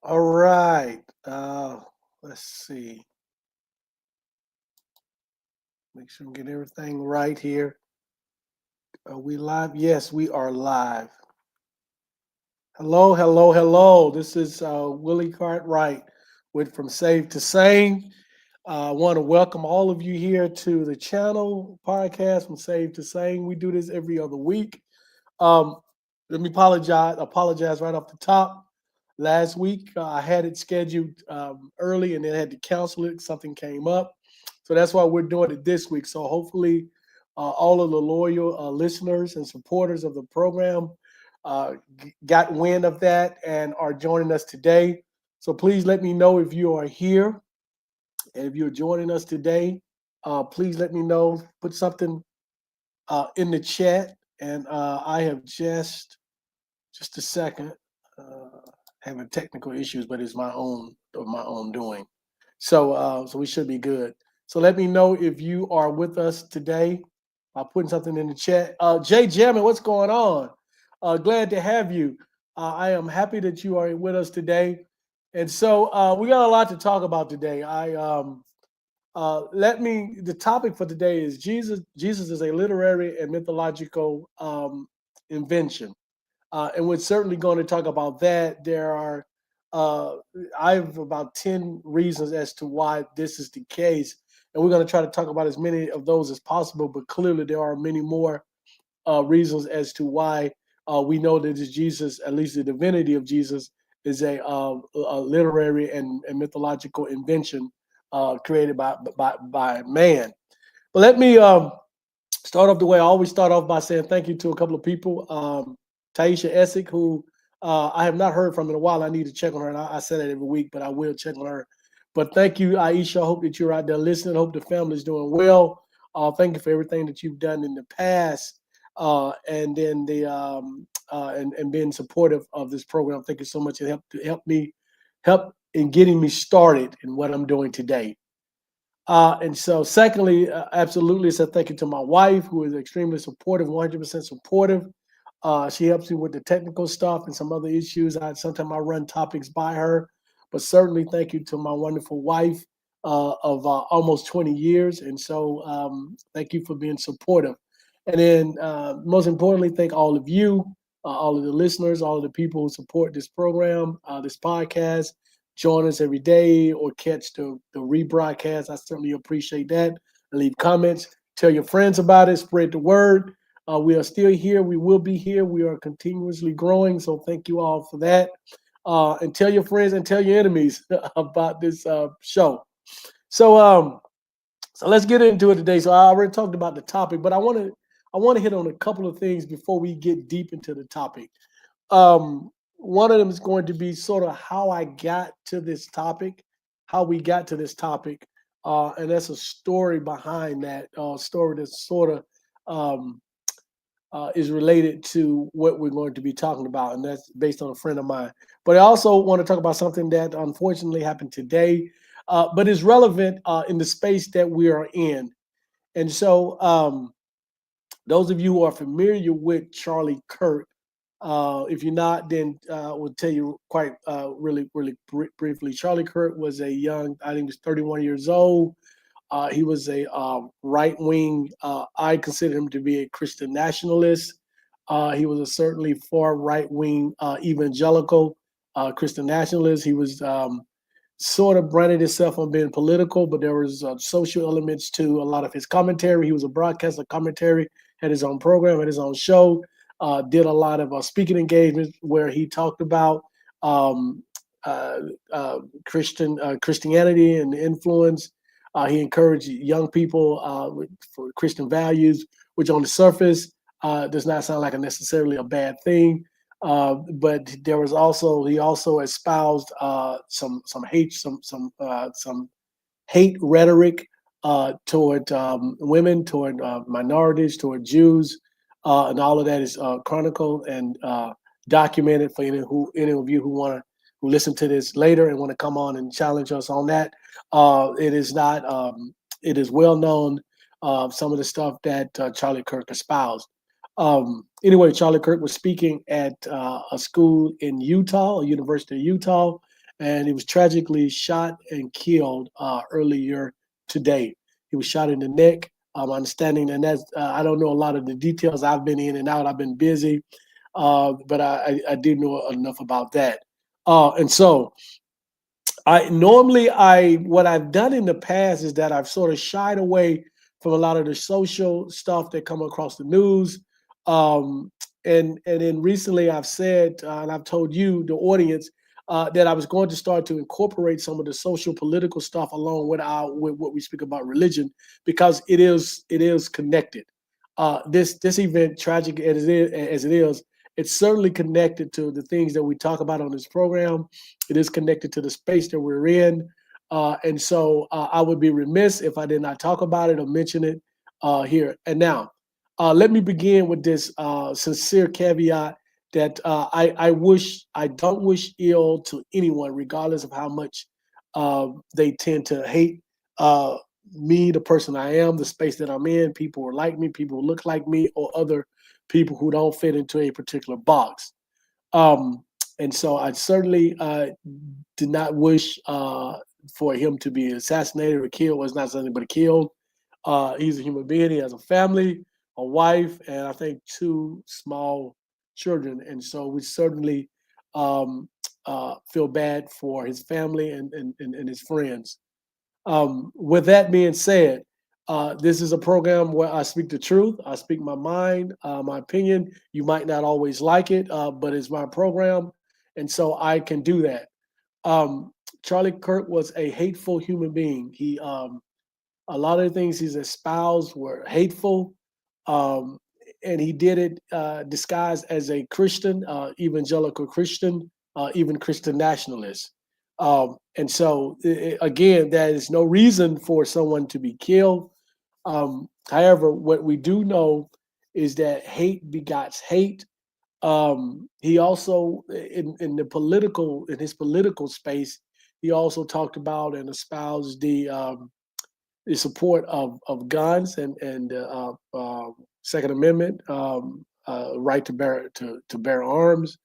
All right. Let's see. Make sure we get everything right here. Are we live? Yes, we are live. Hello, hello, hello. This is Willie Cartwright with From Save to Sane. I want to welcome all of you here to the channel podcast From Save to Sane. We do this every other week. Um, Let me apologize right off the top. Last week I had it scheduled early and then had to cancel it. Something came up, so that's why we're doing it this week. So hopefully, all of the loyal listeners and supporters of the program got wind of that and are joining us today. So please let me know if you are here and if you're joining us today. Please let me know. Put something in the chat, and I have just a second. Uh, Having technical issues, but it's my own doing. So we should be good. So let me know if you are with us today by putting something in the chat. Jay Jammin, what's going on? Glad to have you. I am happy that you are with us today. And so we got a lot to talk about today. The topic for today is Jesus. Jesus is a literary and mythological invention. And we're certainly going to talk about that. Uh, I have about 10 reasons as to why this is the case. And we're going to try to talk about as many of those as possible, but clearly there are many more reasons as to why we know that Jesus, at least the divinity of Jesus, is a literary and mythological invention created by man. But let me start off the way I always start off by saying thank you to a couple of people. Taisha Essick, who I have not heard from in a while. I need to check on her, and I say that every week, but I will check on her. But thank you, Aisha. I hope that you're out there listening. I hope the family is doing well. Thank you for everything that you've done in the past, and then and being supportive of this program. Thank you so much. It help in getting me started in what I'm doing today. And so, secondly, absolutely, so thank you to my wife, who is extremely supportive, 100% supportive. She helps me with the technical stuff and some other issues. Sometimes I run topics by her, but certainly thank you to my wonderful wife of almost 20 years. And so, thank you for being supportive. And then, most importantly, thank all of you, all of the listeners, all of the people who support this program, this podcast, join us every day or catch the rebroadcast. I certainly appreciate that. Leave comments, tell your friends about it, spread the word. We are still here. We will be here. We are continuously growing. So thank you all for that. And tell your friends and tell your enemies about this show. So so let's get into it today. So I already talked about the topic, but I want to hit on a couple of things before we get deep into the topic. One of them is going to be sort of how I got to this topic, how we got to this topic, and that's a story behind that story that sort of um, is related to what we're going to be talking about, and that's based on a friend of mine. But I also want to talk about something that unfortunately happened today, but is relevant in the space that we are in. And so, those of you who are familiar with Charlie Kirk, if you're not, then we'll tell you quite really briefly. Charlie Kirk was a young, I think he was 31 years old. He was a right wing, I consider him to be a Christian nationalist. He was a certainly far right wing evangelical Christian nationalist. He was sort of branded himself on being political, but there was social elements to a lot of his commentary. He was a broadcaster commentary, had his own program, had his own show, did a lot of speaking engagements where he talked about um, uh, Christianity and the influence. He encouraged young people for Christian values, which on the surface does not sound like a necessarily a bad thing. But there was also he also espoused some hate rhetoric toward women, toward minorities, toward Jews, and all of that is chronicled and documented for any of you who listen to this later and want to come on and challenge us on that. It is not. It is well known. Some of the stuff that Charlie Kirk espoused. Anyway, Charlie Kirk was speaking at a school in Utah, a University of Utah, and he was tragically shot and killed earlier today. He was shot in the neck. Understanding, and that's I don't know a lot of the details. I've been in and out. I've been busy, but I did know enough about that. And so I normally I what I've done in the past is that I've sort of shied away from a lot of the social stuff that come across the news. Um, and then recently I've said and I've told you the audience that I was going to start to incorporate some of the social political stuff along with our with what we speak about religion because it is connected. This event, tragic as it is, it's certainly connected to the things that we talk about on this program. It is connected to the space that we're in. And so I would be remiss if I did not talk about it or mention it here. And now, let me begin with this sincere caveat that I don't wish ill to anyone, regardless of how much they tend to hate uh, me, the person I am, the space that I'm in, people who are like me, people who look like me, or other people who don't fit into a particular box. Um, and so I certainly did not wish for him to be assassinated or killed. Was not something but killed. He's a human being. He has a family, a wife, and I think two small children. And so we certainly feel bad for his family and his friends. With that being said, this is a program where I speak the truth. I speak my mind, my opinion. You might not always like it, but it's my program, and so I can do that. Um, Charlie Kirk was a hateful human being. He a lot of the things he's espoused were hateful, um, and he did it disguised as a Christian, evangelical Christian, even Christian nationalist. And so, again, there is no reason for someone to be killed. However, what we do know is that hate begots hate. He also, in his political space, he also talked about and espoused the support of guns and Second Amendment right to bear arms,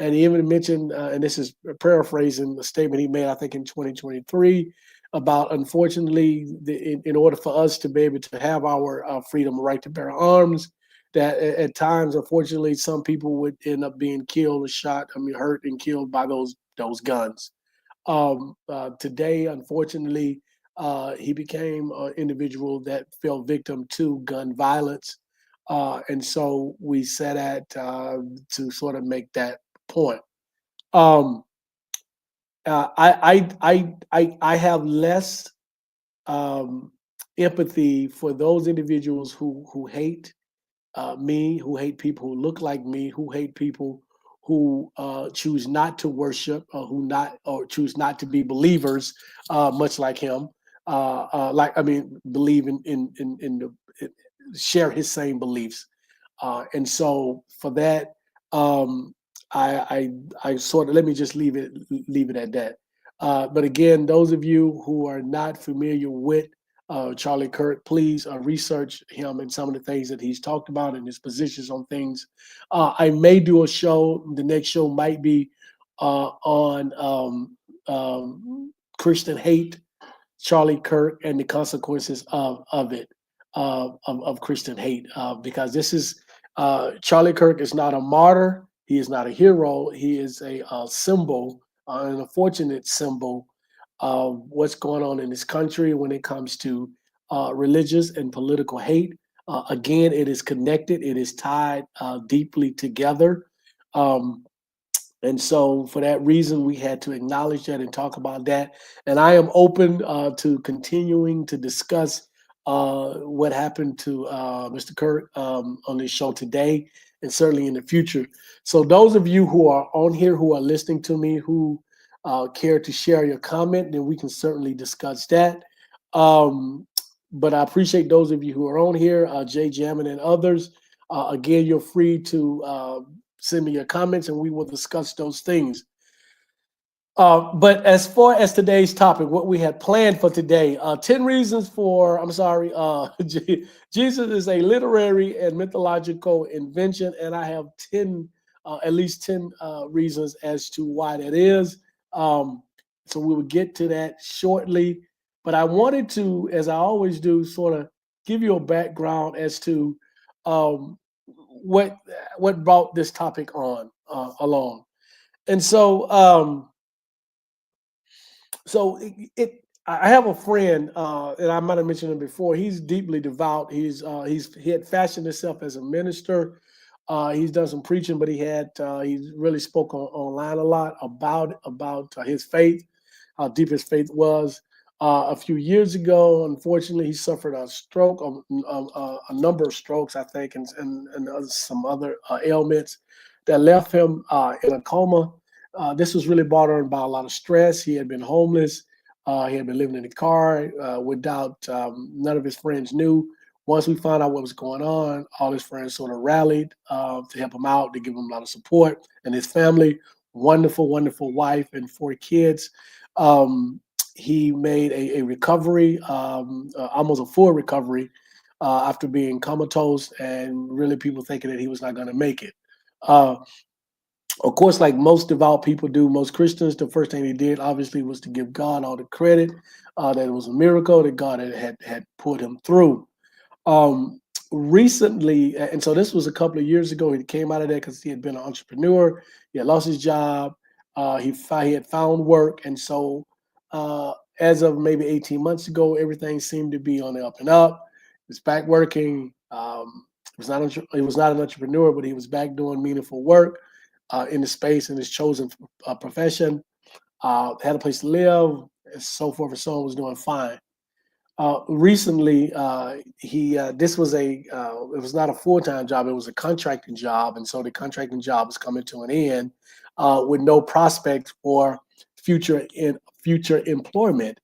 and he even mentioned, and this is paraphrasing the statement he made, I think in 2023, about unfortunately, in order for us to be able to have our freedom, right to bear arms, that at times, unfortunately, some people would end up being killed or shot, I mean, hurt and killed by those guns. Today, unfortunately, he became an individual that fell victim to gun violence. And so we set out to sort of make that point. Um, I have less um, empathy for those individuals who hate me, who hate people who look like me, who hate people who choose not to worship, or choose not to be believers, much like him. Like I mean, believe in share his same beliefs. And so for that, um, I sort of let me just leave it at that. But again, those of you who are not familiar with Charlie Kirk, please research him and some of the things that he's talked about and his positions on things. I may do a show. The next show might be on Christian hate, Charlie Kirk, and the consequences of it, of Christian hate, because this is Charlie Kirk is not a martyr. He is not a hero. He is a symbol, an unfortunate symbol of what's going on in this country when it comes to religious and political hate. Again, it is connected. It is tied deeply together. Um, and so, for that reason, we had to acknowledge that and talk about that. And I am open to continuing to discuss what happened to Mr. Kirk on this show today and certainly in the future. So, those of you who are on here who are listening to me who care to share your comment, then we can certainly discuss that. Um, but I appreciate those of you who are on here, Jay Jamin and others. Again, you're free to send me your comments and we will discuss those things. But as far as today's topic, what we had planned for today, 10 reasons for, I'm sorry, Jesus is a literary and mythological invention, and I have 10, at least 10 reasons as to why that is. So we will get to that shortly. But I wanted to, as I always do, sort of give you a background as to um, what what brought this topic on along. And so I have a friend, and I might have mentioned him before. He's deeply devout. He had fashioned himself as a minister. He's done some preaching, but he really spoke online a lot about his faith, how deep his faith was. A few years ago, unfortunately, he suffered a stroke, a number of strokes, I think, and some other ailments that left him in a coma. This was really brought on by a lot of stress. He had been homeless. He had been living in a car without none of his friends knew. Once we found out what was going on, all his friends sort of rallied to help him out, to give him a lot of support, and his family, wonderful, wonderful wife and 4 kids. Um, he made a recovery, almost a full recovery, after being comatose, and really people thinking that he was not going to make it. Uh, of course, like most devout people do, most Christians, the first thing they did obviously was to give God all the credit, that it was a miracle that God had put him through. Um, Recently, and so this was a couple of years ago, he came out of that because he had been an entrepreneur. He had lost his job. He had found work. And so as of maybe 18 months ago, everything seemed to be on the up and up. He's back working. He was not an entrepreneur, but he was back doing meaningful work in the space in his chosen profession. Had a place to live, and so forth and so on. Was doing fine. Recently, he this was it was not a full time job; it was a contracting job, and so the contracting job was coming to an end with no prospect for future employment.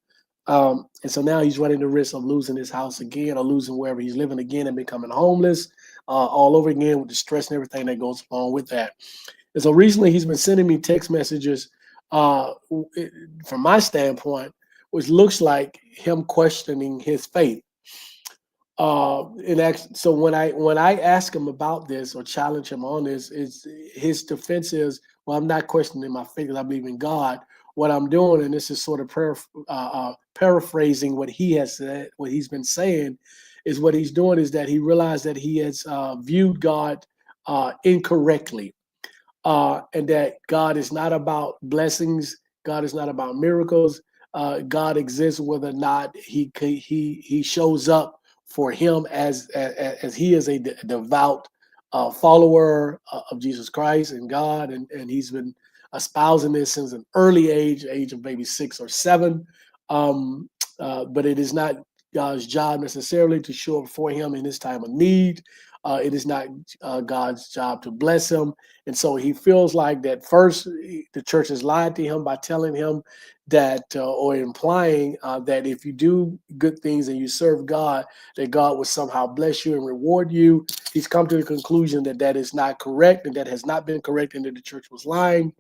And so now he's running the risk of losing his house again, or losing wherever he's living again, and becoming homeless all over again, with the stress and everything that goes along with that. And so recently, he's been sending me text messages uh, from my standpoint, which looks like him questioning his faith. So when I ask him about this or challenge him on this, is his defense is, well, I'm not questioning my faith, 'cause I believe in God. What I'm doing, and this is sort of paraphrasing what he has said, what he's been saying, is what he's doing is that he realized that he has viewed God incorrectly, and that God is not about blessings. God is not about miracles. God exists whether or not he shows up for him as he is a devout follower of Jesus Christ and God, and he's been espousing this since an early age of maybe 6 or 7. Um, but it is not God's job necessarily to show up for him in his time of need. It is not God's job to bless him. And so he feels like that first, the church has lied to him by telling him that, or implying that if you do good things and you serve God, that God will somehow bless you and reward you. He's come to the conclusion that that is not correct, and that has not been correct, and that the church was lying.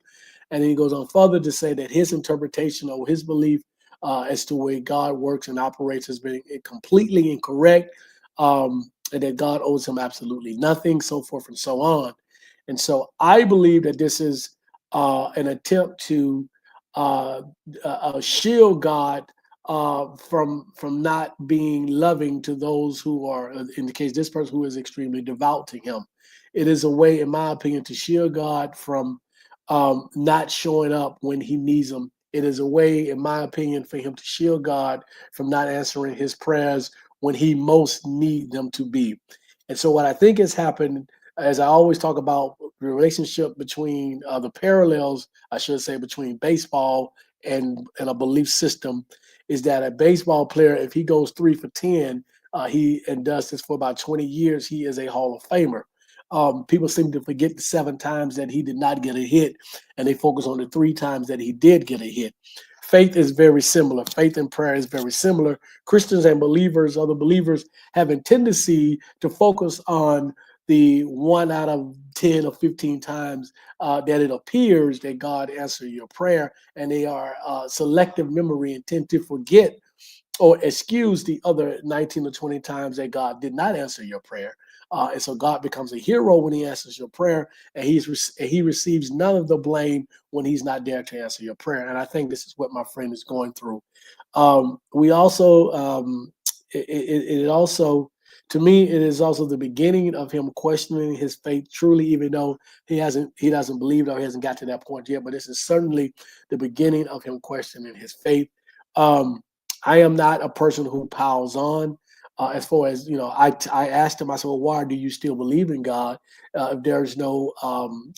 And then he goes on further to say that his interpretation or his belief as to the way God works and operates has been completely incorrect, and that God owes him absolutely nothing, so forth and so on. And so I believe that this is an attempt to uh, shield God from not being loving to those who are, in the case this person, who is extremely devout to him. It is a way, in my opinion, to shield God from not showing up when he needs them. It is a way, in my opinion, for him to shield God from not answering his prayers when he most need them to be. And so what I think has happened, as I always talk about the relationship between the parallels, I should say, between baseball and a belief system, is that a baseball player, if he goes 3 for 10, he and does this for about 20 years, he is a Hall of Famer. People seem to forget the 7 times that he did not get a hit, and they focus on the 3 times that he did get a hit. Faith is very similar. Faith and prayer is very similar. Christians and believers, other believers, have a tendency to focus on the 1 out of 10 or 15 times that it appears that God answered your prayer, and they are selective memory and tend to forget or excuse the other 19 or 20 times that God did not answer your prayer. And so God becomes a hero when he answers your prayer, and he receives none of the blame when he's not there to answer your prayer. And I think this is what my friend is going through. We also, it also, to me, it is also the beginning of him questioning his faith truly, even though he doesn't believe or he hasn't got to that point yet. But this is certainly the beginning of him questioning his faith. I am not a person who piles on. As far as I asked him, I said, "Well, why do you still believe in God if there's no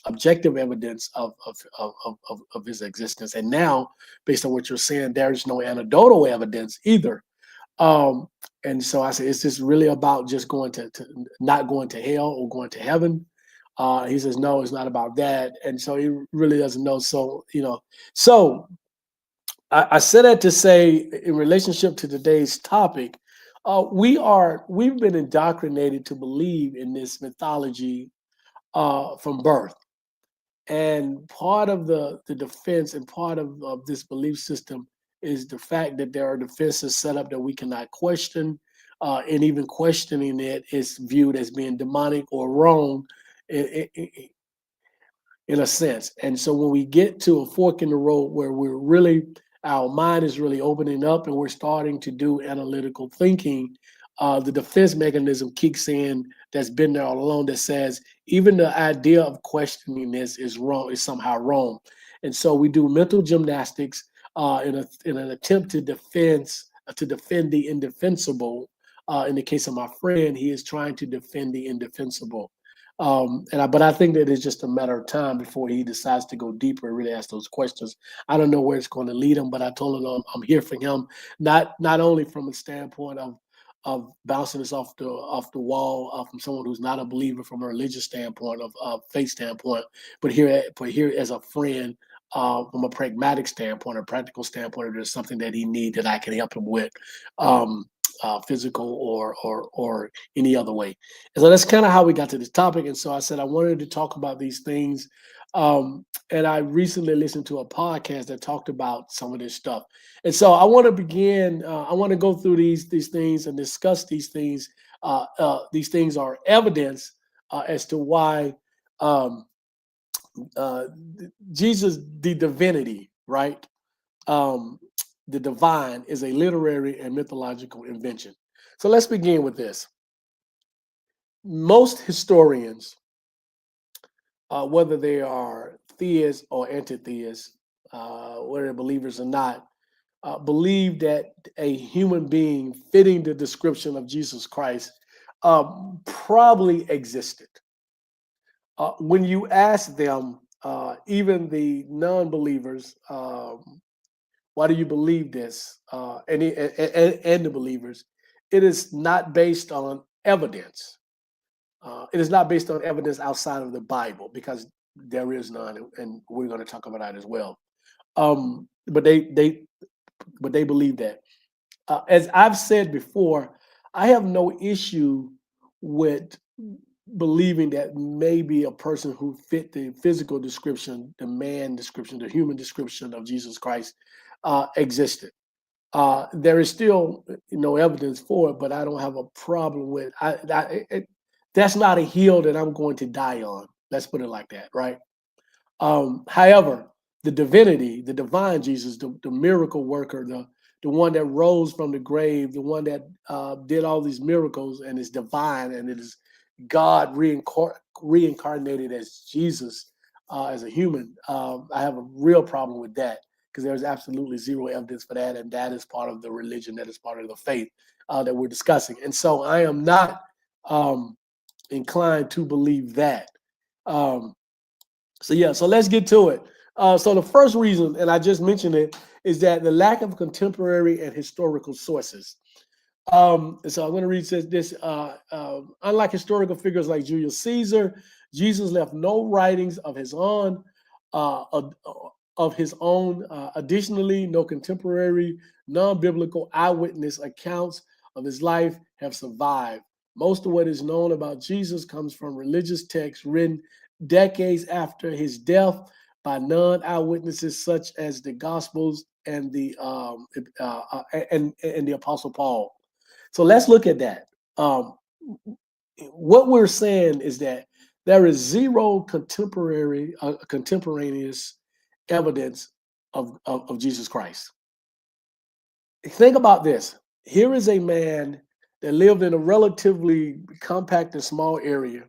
objective evidence of his existence?" And now, based on what you're saying, there's no anecdotal evidence either. Um, and so I said, "Is this really about just going to not going to hell or going to heaven?" He says, "No, it's not about that." And so he really doesn't know. So so I said that to say, in relationship to today's topic, we've been indoctrinated to believe in this mythology from birth, and part of the defense and part of this belief system is the fact that there are defenses set up that we cannot question, and even questioning it is viewed as being demonic or wrong. In a sense. And so when we get to a fork in the road where our mind is really opening up and we're starting to do analytical thinking, the defense mechanism kicks in that's been there all along that says even the idea of questioning this is wrong, is somehow wrong. And so we do mental gymnastics in an attempt to defend the indefensible. In the case of my friend, he is trying to defend the indefensible. But I think that it's just a matter of time before he decides to go deeper and really ask those questions. I don't know where it's going to lead him, but I told him I'm here for him, not only from a standpoint of bouncing this off the wall from someone who's not a believer from a religious standpoint of faith standpoint, but here as a friend from a pragmatic standpoint or practical standpoint, if there's something that he needs that I can help him with. Physical or any other way. And so that's kind of how we got to this topic. And so I said I wanted to talk about these things. And I recently listened to a podcast that talked about some of this stuff. And so I want to begin. I want to go through these things and discuss these things. These things are evidence as to why uh, Jesus, the divinity, right? Um, the divine is a literary and mythological invention. So let's begin with this. Most historians, whether they are theists or anti-theists, whether they're believers or not, believe that a human being fitting the description of Jesus Christ probably existed. When you ask them, even the non-believers, why do you believe this? And the believers, it is not based on evidence. It is not based on evidence outside of the Bible because there is none, and we're going to talk about that as well. But they believe that. As I've said before, I have no issue with believing that maybe a person who fit the physical description, the man description, the human description of Jesus Christ existed. There is still no evidence for it, but I don't have a problem with that's not a hill that I'm going to die on. Let's put it like that, right? However, the divinity, the divine Jesus, the miracle worker, the one that rose from the grave, the one that did all these miracles and is divine, and it is God reincarnated as Jesus as a human. I have a real problem with that because there's absolutely zero evidence for that, and that is part of the religion, that is part of the faith that we're discussing. And so I am not inclined to believe that. Um, so let's get to it. So the first reason, and I just mentioned it, is that the lack of contemporary and historical sources. And so I'm going to read this. Unlike historical figures like Julius Caesar, Jesus left no writings of his own. Uh, of, Additionally, no contemporary, non-biblical eyewitness accounts of his life have survived. Most of what is known about Jesus comes from religious texts written decades after his death by non-eyewitnesses such as the Gospels and and the Apostle Paul. So let's look at that. Um, what we're saying is that there is zero contemporaneous evidence of Jesus Christ. Think about this. Here is a man that lived in a relatively compact and small area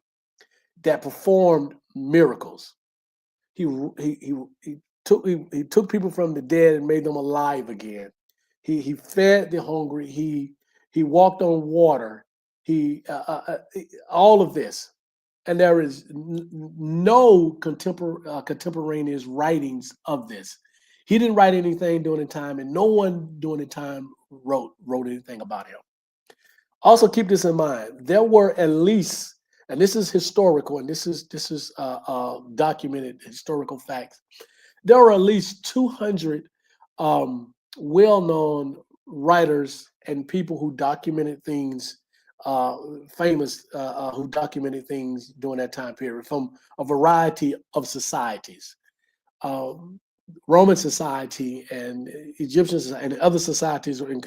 that performed miracles. He took people from the dead and made them alive again. He fed the hungry. He walked on water. He all of this, and there is no contemporaneous writings of this. He didn't write anything during the time, and no one during the time wrote anything about him. Also, keep this in mind: there were at least, and this is historical, and this is documented historical facts. There are at least 200 well-known writers and people who documented things, famous who documented things during that time period from a variety of societies. Um, Roman society and Egyptian society and other societies and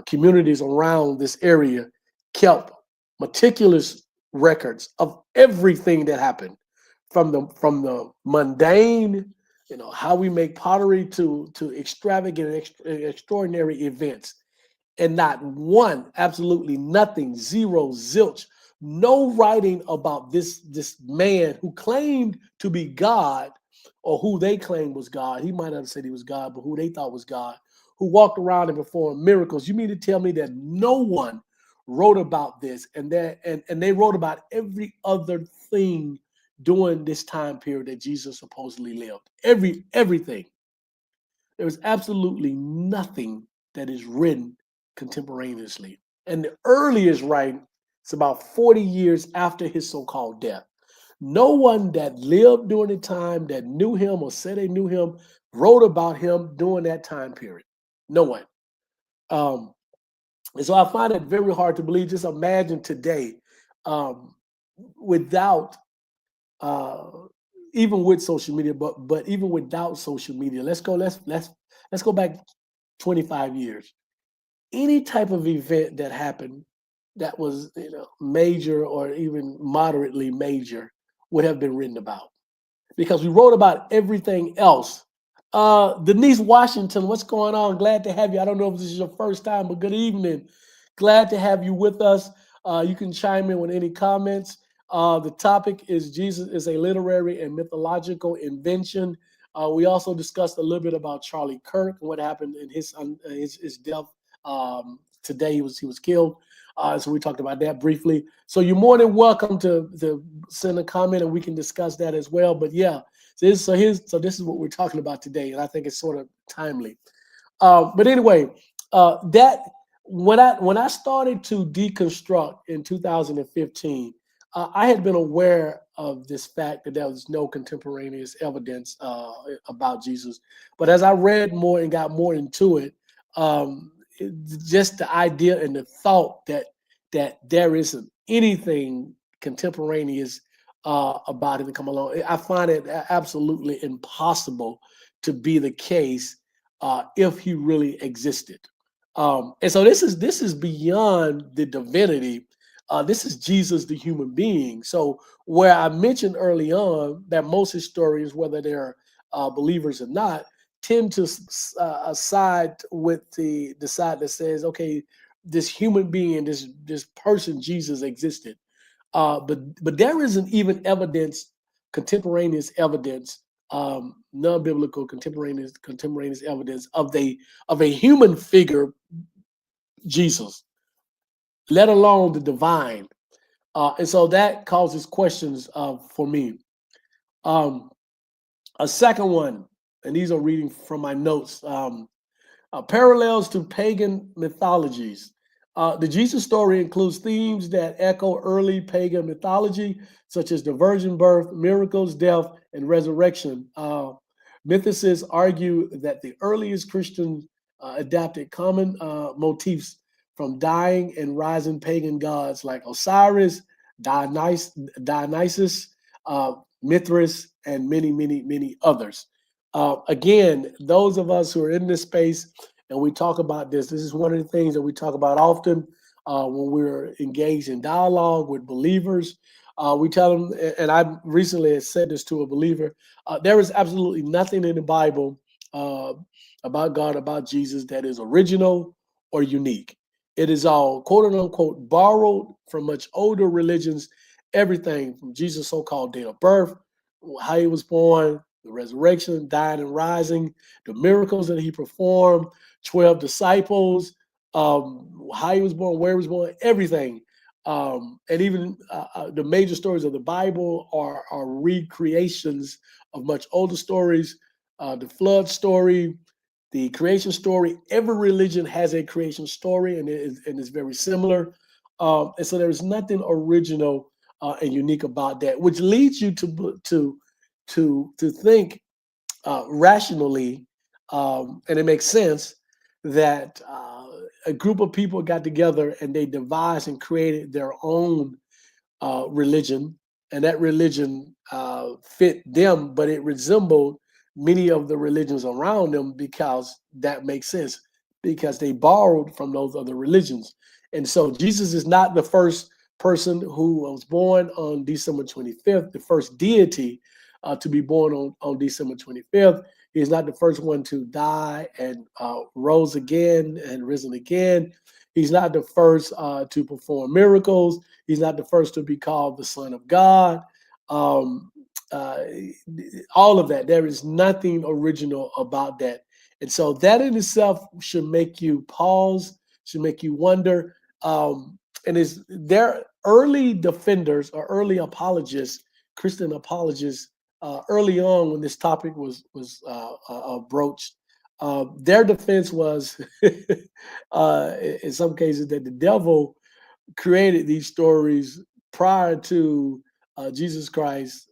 communities around this area kept meticulous records of everything that happened, from the mundane, how we make pottery, to extravagant, extraordinary events. And not one, absolutely nothing, zero, zilch, no writing about this man who claimed to be God, or who they claimed was God. He might not have said he was God, but who they thought was God, who walked around and performed miracles. You mean to tell me that no one wrote about this, and they wrote about every other thing during this time period that Jesus supposedly lived? Everything. There is absolutely nothing that is written contemporaneously. And the earliest writing is about 40 years after his so-called death. No one that lived during the time that knew him or said they knew him wrote about him during that time period. No one. Um, and so I find it very hard to believe. Just imagine today, um, without uh, even with social media, but even without social media, let's go back 25 years. Any type of event that happened that was, major or even moderately major, would have been written about, because we wrote about everything else. Denise Washington, what's going on? Glad to have you. I don't know if this is your first time, but good evening. Glad to have you with us. You can chime in with any comments. The topic is Jesus is a literary and mythological invention. We also discussed a little bit about Charlie Kirk and what happened in his death. Today he was killed. So we talked about that briefly. So you're more than welcome to send a comment, and we can discuss that as well. But yeah, so this is what we're talking about today, and I think it's sort of timely. But anyway, that when I started to deconstruct in 2015, I had been aware of this fact that there was no contemporaneous evidence about Jesus. But as I read more and got more into it, just the idea and the thought that there isn't anything contemporaneous about it to come along, I find it absolutely impossible to be the case if he really existed. And so this is beyond the divinity. This is Jesus, the human being. So where I mentioned early on that most historians, whether they're believers or not, tend to side with the side that says, okay, this human being, this person, Jesus, existed. But there isn't even evidence, contemporaneous evidence, non-biblical contemporaneous evidence of a human figure, Jesus, let alone the divine. And so that causes questions for me. A second one, and these are reading from my notes. Parallels to pagan mythologies. The Jesus story includes themes that echo early pagan mythology, such as the virgin birth, miracles, death, and resurrection. Mythicists argue that the earliest Christians adapted common motifs from dying and rising pagan gods like Osiris, Dionysus, Mithras, and many, many, many others. Again, those of us who are in this space and we talk about this is one of the things that we talk about often. when we're engaged in dialogue with believers. We tell them, and I recently said this to a believer, there is absolutely nothing in the Bible uh, about God, about Jesus, that is original or unique. It is all quote unquote borrowed from much older religions, everything from Jesus' so called date of birth, how he was born, the resurrection, dying and rising, the miracles that he performed, 12 disciples, how he was born, where he was born, everything. And even the major stories of the Bible are recreations of much older stories. The flood story, the creation story. Every religion has a creation story, and it's very similar. And so there is nothing original and unique about that, which leads you to think rationally, and it makes sense that a group of people got together and they devised and created their own religion, and that religion fit them, but it resembled many of the religions around them because that makes sense, because they borrowed from those other religions. And so Jesus is not the first person who was born on December 25th, the first deity to be born on December 25th. He's not the first one to die and rose again and risen again. He's not the first to perform miracles. He's not the first to be called the Son of God. Um, uh, all of that. There is nothing original about that. And so that in itself should make you pause, should make you wonder. And is there early defenders or early apologists, Christian apologists, early on when this topic was broached, their defense was, in some cases, that the devil created these stories prior to Jesus Christ,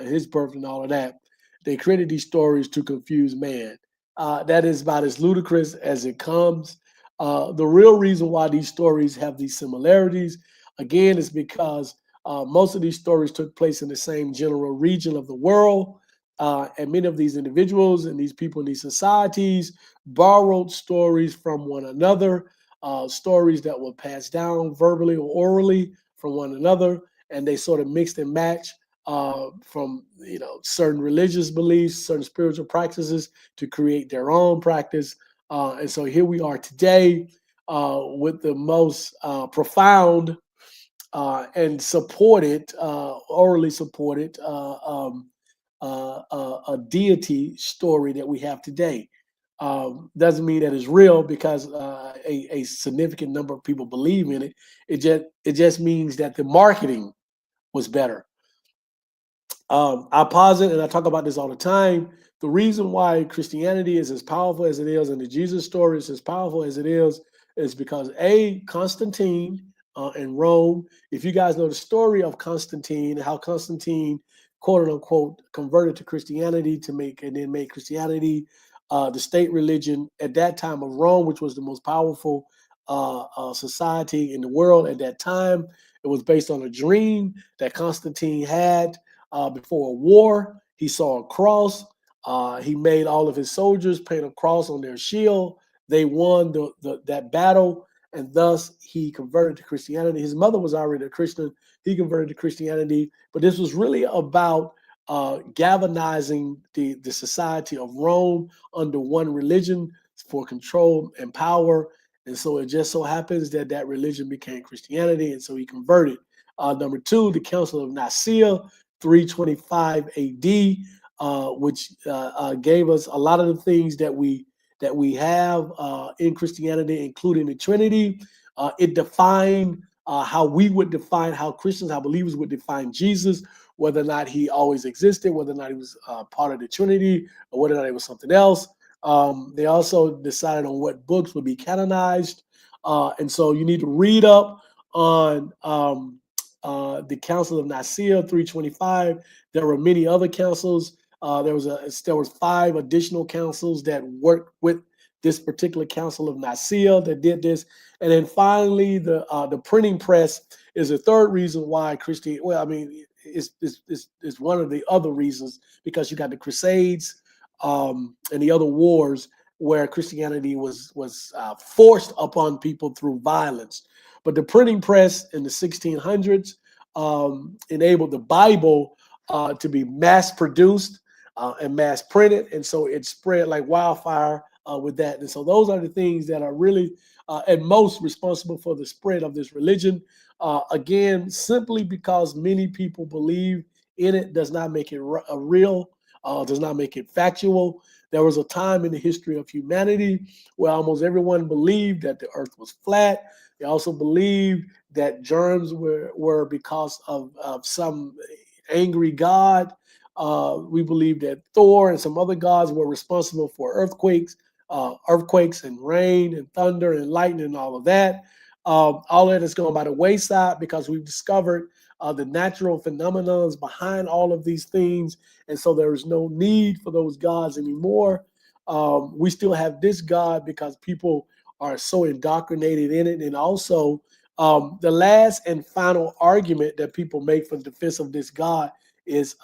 his birth, and all of that. They created these stories to confuse man. That is about as ludicrous as it comes. The real reason why these stories have these similarities, again, is because most of these stories took place in the same general region of the world. And many of these individuals and these people in these societies borrowed stories from one another, stories that were passed down verbally or orally from one another, and they sort of mixed and matched from certain religious beliefs, certain spiritual practices to create their own practice. And so here we are today with the most profound and supported, orally supported a deity story that we have today. Doesn't mean that it's real because a significant number of people believe in it. It just means that the marketing was better. I posit and I talk about this all the time. The reason why Christianity is as powerful as it is and the Jesus story is as powerful as it is because Constantine in Rome. If you guys know the story of Constantine, how Constantine, quote unquote, converted to Christianity to make Christianity the state religion at that time of Rome, which was the most powerful society in the world at that time. It was based on a dream that Constantine had before a war. He saw a cross. He made all of his soldiers paint a cross on their shield. They won that battle, and thus he converted to Christianity. His mother was already a Christian. He converted to Christianity, but this was really about galvanizing the society of Rome under one religion for control and power. And so it just so happens that that religion became Christianity, and so he converted. Number two, the Council of Nicaea, 325 AD, which gave us a lot of the things that we have in Christianity, including the Trinity. It defined how we would define, how Christians, how believers would define Jesus, whether or not he always existed, whether or not he was part of the Trinity, or whether or not it was something else. They also decided on what books would be canonized. And so you need to read up on the Council of Nicaea, 325. There were many other councils. There was 5 additional councils that worked with this particular Council of Nicaea that did this. And then finally, the printing press is the third reason why Christianity. Well, I mean, it's one of the other reasons, because you got the Crusades and the other wars where Christianity was forced upon people through violence. But the printing press in the 1600s enabled the Bible to be mass produced and mass printed, and so it spread like wildfire with that. And so those are the things that are really at most responsible for the spread of this religion. Again, simply because many people believe in it does not make it real, does not make it factual. There was a time in the history of humanity where almost everyone believed that the earth was flat. They also believed that germs were because of some angry god. We believe that Thor and some other gods were responsible for earthquakes and rain and thunder and lightning and all of that. All of that is going by the wayside because we've discovered the natural phenomena behind all of these things. And so there is no need for those gods anymore. We still have this God because people are so indoctrinated in it. And also, the last and final argument that people make for the defense of this God is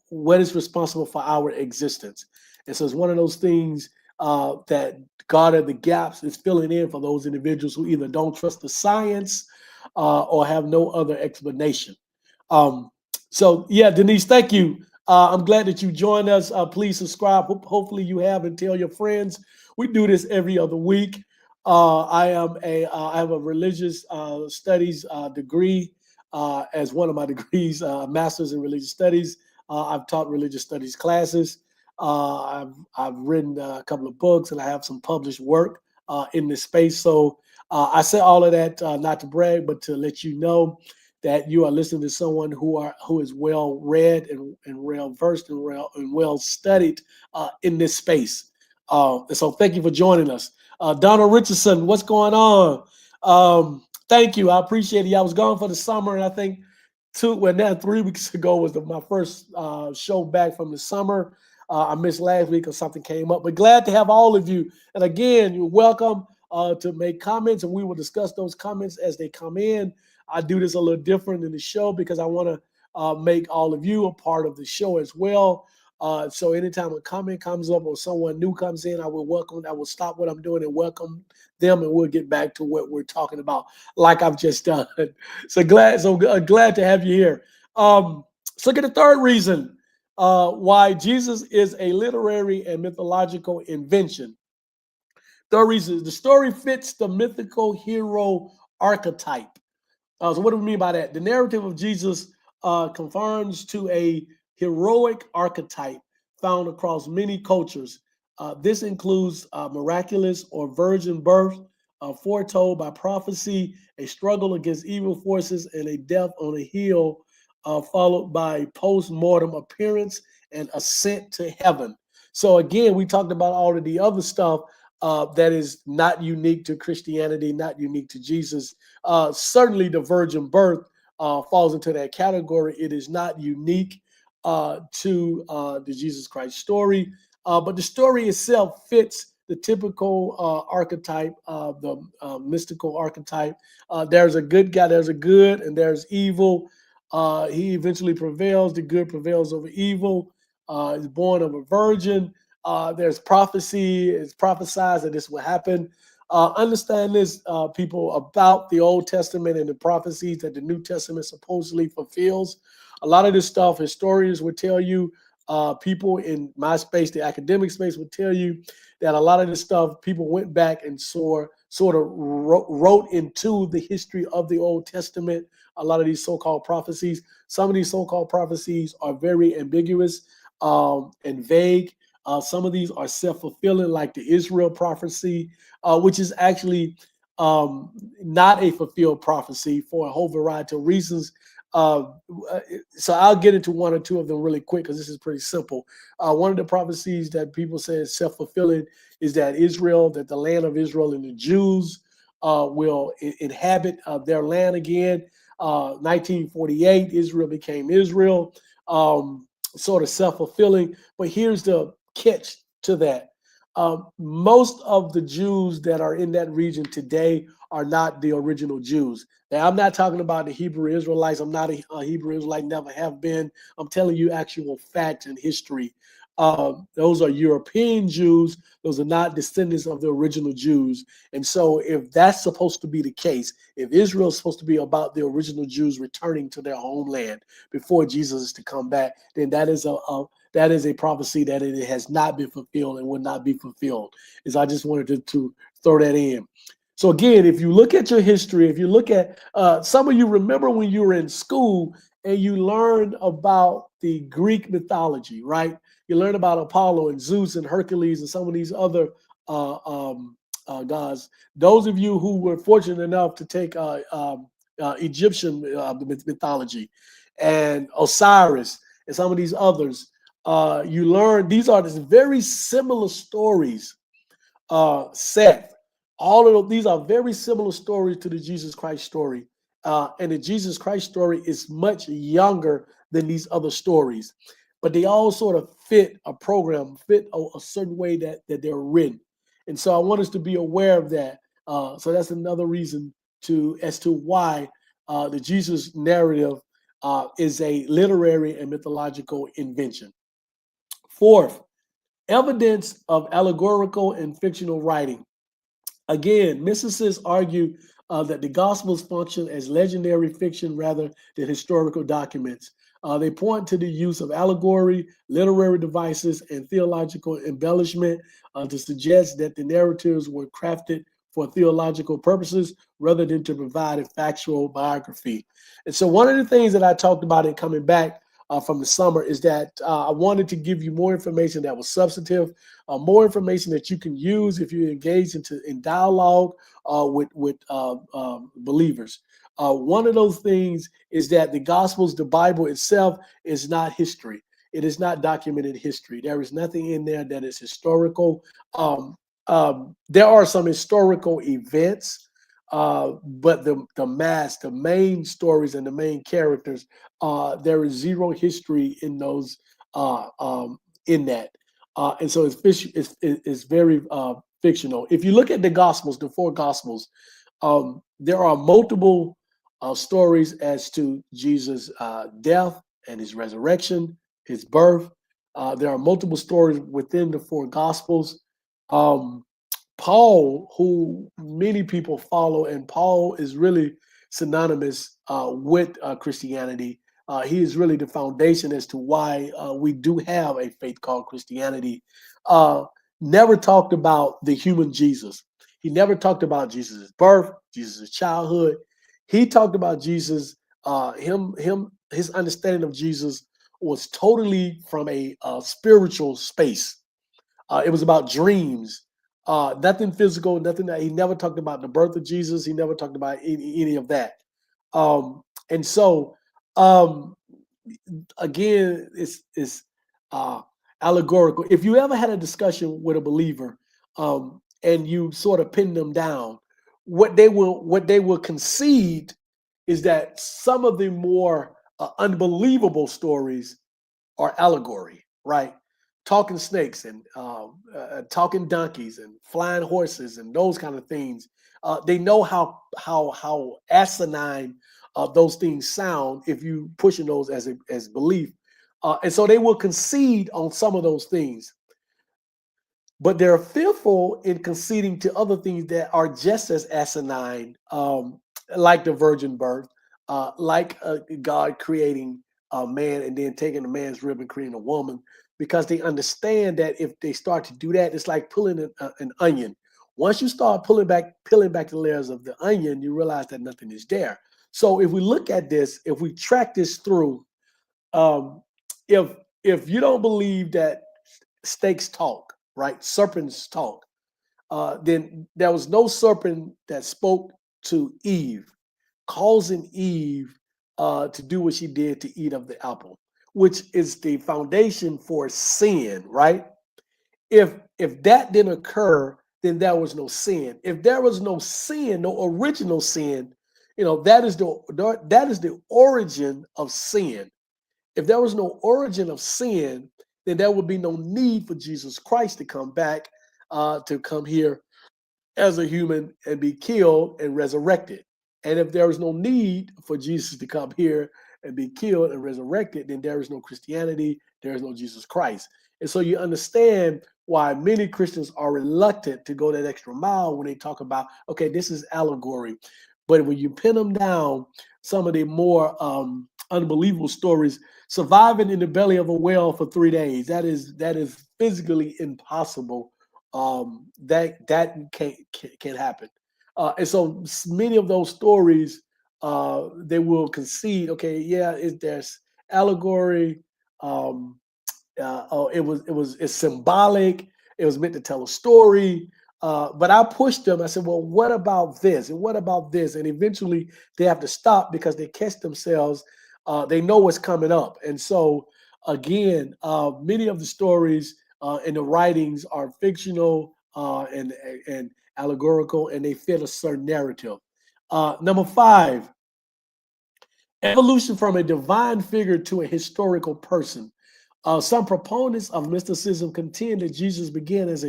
what is responsible for our existence. And so it's one of those things that God at the gaps is filling in for those individuals who either don't trust the science or have no other explanation. So yeah, Denise, thank you. I'm glad that you joined us. Please subscribe. Hopefully you have, and tell your friends. We do this every other week. I have a religious studies degree as one of my degrees, master's in religious studies. I've taught religious studies classes. I've written a couple of books, and I have some published work in this space. So I say all of that not to brag, but to let you know that you are listening to someone who is well read and well versed and well studied in this space. And so thank you for joining us. Donald Richardson, what's going on? Thank you. I appreciate it. I was gone for the summer, and I think 3 weeks ago was my first show back from the summer. I missed last week because something came up, but glad to have all of you. And again, you're welcome to make comments, and we will discuss those comments as they come in. I do this a little different in the show because I want to make all of you a part of the show as well. So anytime a comment comes up or someone new comes in, I will stop what I'm doing and welcome them, and we'll get back to what we're talking about, like I've just done. So glad to have you here. So look at the third reason why Jesus is a literary and mythological invention. Third reason, the story fits the mythical hero archetype. So what do we mean by that? The narrative of Jesus conforms to a heroic archetype found across many cultures. This includes miraculous or virgin birth, foretold by prophecy, a struggle against evil forces, and a death on a hill, followed by post-mortem appearance and ascent to heaven. So again, we talked about all of the other stuff that is not unique to Christianity, not unique to Jesus. Certainly the virgin birth falls into that category. It is not unique to the Jesus Christ story, but the story itself fits the typical archetype, the mystical archetype. There's a good guy, there's a good, and there's evil. He eventually prevails. The good prevails over evil. He's born of a virgin. There's prophecy. It's prophesied that this will happen. Understand this, people, about the Old Testament and the prophecies that the New Testament supposedly fulfills. A lot of this stuff, historians would tell you, people in my space, the academic space, would tell you that a lot of this stuff, people went back and sort of wrote into the history of the Old Testament. A lot of these so-called prophecies. Some of these so-called prophecies are very ambiguous and vague. Some of these are self-fulfilling, like the Israel prophecy, which is actually not a fulfilled prophecy for a whole variety of reasons. So I'll get into one or two of them really quick because this is pretty simple. One of the prophecies that people say is self-fulfilling is that that the land of Israel and the Jews will inhabit their land again. 1948, Israel became Israel. Sort of self-fulfilling, but here's the catch to that. Most of the Jews that are in that region today are not the original Jews. Now, I'm not talking about the Hebrew Israelites. I'm not a Hebrew Israelite, never have been. I'm telling you actual facts and history. Those are European Jews. Those are not descendants of the original Jews. And so if that's supposed to be the case, if Israel is supposed to be about the original Jews returning to their homeland before Jesus is to come back, then that is a prophecy that it has not been fulfilled and will not be fulfilled. Is I just wanted to throw that in. So again, if you look at your history, if you look at some of you remember when you were in school and you learned about the Greek mythology, right? You learn about Apollo and Zeus and Hercules and some of these other gods. Those of you who were fortunate enough to take Egyptian mythology and Osiris and some of these others, you learn these are very similar stories. Seth, all of these are very similar stories to the Jesus Christ story. And the Jesus Christ story is much younger than these other stories, but they all sort of fit a program, fit a certain way that they're written. And so I want us to be aware of that. So that's another reason as to why the Jesus narrative is a literary and mythological invention. Fourth, evidence of allegorical and fictional writing. Again, mysticists argue that the Gospels function as legendary fiction rather than historical documents. They point to the use of allegory, literary devices, and theological embellishment to suggest that the narratives were crafted for theological purposes rather than to provide a factual biography. And so one of the things that I talked about in coming back from the summer is that I wanted to give you more information that was substantive, more information that you can use if you engage in dialogue with believers. One of those things is that the Gospels, the Bible itself, is not history. It is not documented history. There is nothing in there that is historical. There are some historical events, but the main stories and the main characters, there is zero history in those in that, and so it's very fictional. If you look at the Gospels, the four Gospels, there are multiple stories as to Jesus' death and his resurrection, his birth. There are multiple stories within the four Gospels. Um, Paul, who many people follow, and Paul is really synonymous with Christianity. He is really the foundation as to why we do have a faith called Christianity. Never talked about the human Jesus. He never talked about Jesus' birth, Jesus' childhood. He talked about Jesus. His understanding of Jesus was totally from a spiritual space. It was about dreams, nothing physical, nothing that he never talked about the birth of Jesus. He never talked about any of that. And so, um, again, it's allegorical. If you ever had a discussion with a believer and you sort of pin them down, what they will concede is that some of the more unbelievable stories are allegory, right? Talking snakes and talking donkeys and flying horses and those kind of things. They know how asinine those things sound if you pushing those as belief, and so they will concede on some of those things, but they're fearful in conceding to other things that are just as asinine, like the virgin birth, like God creating a man and then taking a man's rib and creating a woman, because they understand that if they start to do that, it's like pulling an onion. Once you start peeling back the layers of the onion, you realize that nothing is there. So if we look at this, if we track this through, um, if if you don't believe that snakes talk, right? Serpents talk. Then there was no serpent that spoke to Eve, causing Eve to do what she did to eat of the apple, which is the foundation for sin, right? If that didn't occur, then there was no sin. If there was no sin, no original sin, that is the origin of sin. If there was no origin of sin, then there would be no need for Jesus Christ to come here as a human and be killed and resurrected. And if there was no need for Jesus to come here and be killed and resurrected, then there is no Christianity, there is no Jesus Christ. And so you understand why many Christians are reluctant to go that extra mile when they talk about, okay, this is allegory. But when you pin them down, some of the more unbelievable stories, surviving in the belly of a whale for 3 days, that is physically impossible. That can't happen. And so many of those stories, they will concede, okay, yeah, there's allegory. Um, it's symbolic. It was meant to tell a story. But I pushed them. I said, well, what about this? And what about this? And eventually they have to stop because they catch themselves. They know what's coming up. And so, again, many of the stories and the writings are fictional and allegorical, and they fit a certain narrative. Number 5, evolution from a divine figure to a historical person. Some proponents of mysticism contend that Jesus began as